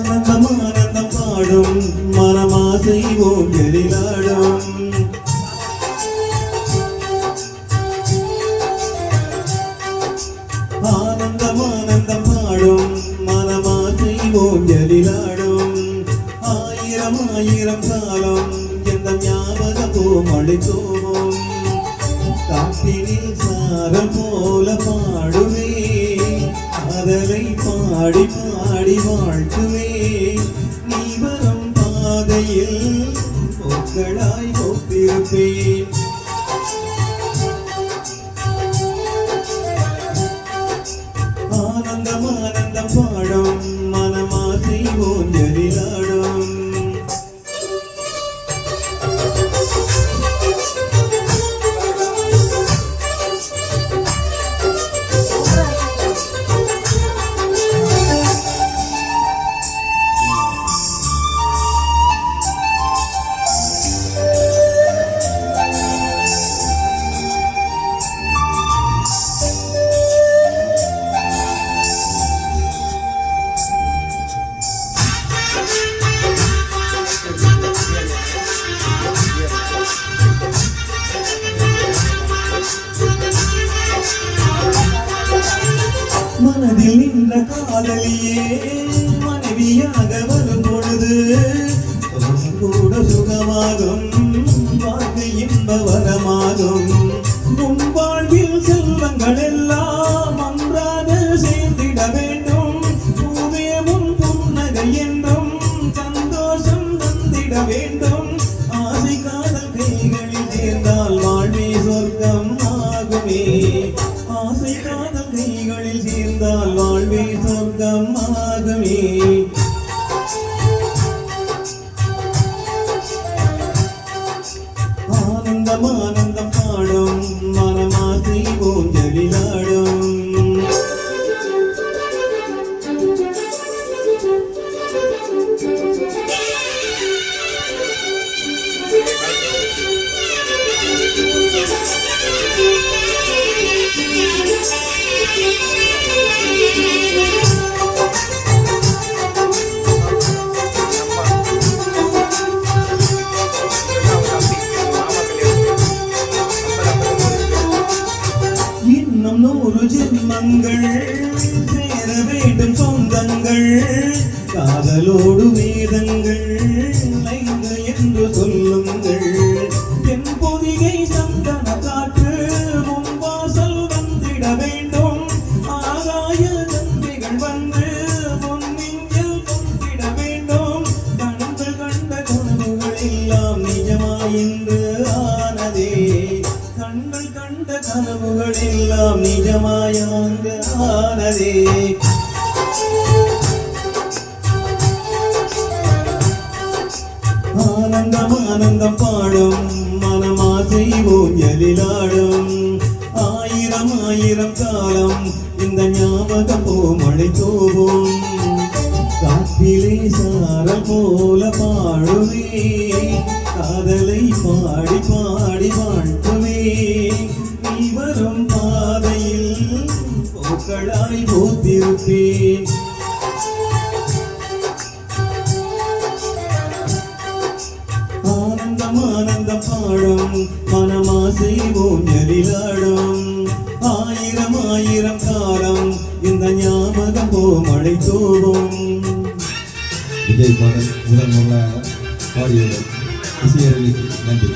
ஆனந்தம் ஆனந்தம் பாடும் மனமாசை ஊஞ்சலிலாடும். ஆனந்தம் ஆனந்தம் பாடும் மனமாசை ஊஞ்சலிலாடும். ஆயிரம் ஆயிரம் காலம் எந்த ஞாபகமோ மழை தூவும். காற்றினில் சாரம் போல பாடுவே காதலை பாடி பாடி வாழ்த்துவே. நீ வரும் பாதையில் பூக்களாய் பூத்திருப்பேன். ஆனந்தம் ஆனந்தம் பாடும் மனமாசை ஊஞ்சலிலாடும். மனதில் நின்ற காதலியே மனைவியாக வரும் பொழுது கூட சுகமாகும் வாழ்க்கை இன்ப வரமாகும். உன் வாழ்வில் செல்வங்கள் எல்லாம் ஒன்றாக சேர்ந்திட வேண்டும். பூவே உன் புன்னகை என்றும் சந்தோஷம் தந்திட வேண்டும். ஆசை காதல் கைகளில் சேர்ந்தால் வாழ்வே சொர்க்கம் ஆகுமே. ஆசை காதல் கைகளில் சேர்ந்தால் வாழ்வே சொர்க்கம் ஆகுமே. ஆனந்தம் ஆனந்தம் பாடும் மனமாசை ஊஞ்சலிலாடும். இன்னும் 100 ஜென்மங்கள் சேர வேண்டும் சொந்தங்கள். காதலோடு வேதங்கள் 5 என்று சொல்லுங்கள். என் பொதிகை சந்தன காற்று உன் வாசல் வந்திட வேண்டும். ஆகாய தந்தைகள் வந்து உன் நெஞ்சில் பொங்கிட வேண்டும். கண்கள் கண்ட கனவுகள் எல்லாம் நிஜமாயின்று ஆனதே. கண்கள் கண்ட கனவுகள் எல்லாம் நிஜமாயாங்க ஆனதே. ஆனந்தம் ஆனந்தம் பாடும் மனமாசை ஊஞ்சலிலாடும். ஆயிரம் ஆயிரம் காலம் இந்த ஞாபகம் மழை தூவும். காற்றிலே சாரல் போல பாடுவே காதலை பாடி பாடி வாழ்த்துவே. நீ வரும் பாதையில் பூக்களாய் பூத்திருப்பேன். ஆனந்தம் ஆனந்தம் பாடும் மனமாசை ஊஞ்சலிலாடும். ஆயிரம் ஆயிரம் காலம் இந்த ஞாபகம் மழை தூவும். விஜய் பாடல் முதல் முதலாக பாடியவர் இசையரளிக்கு நன்றி.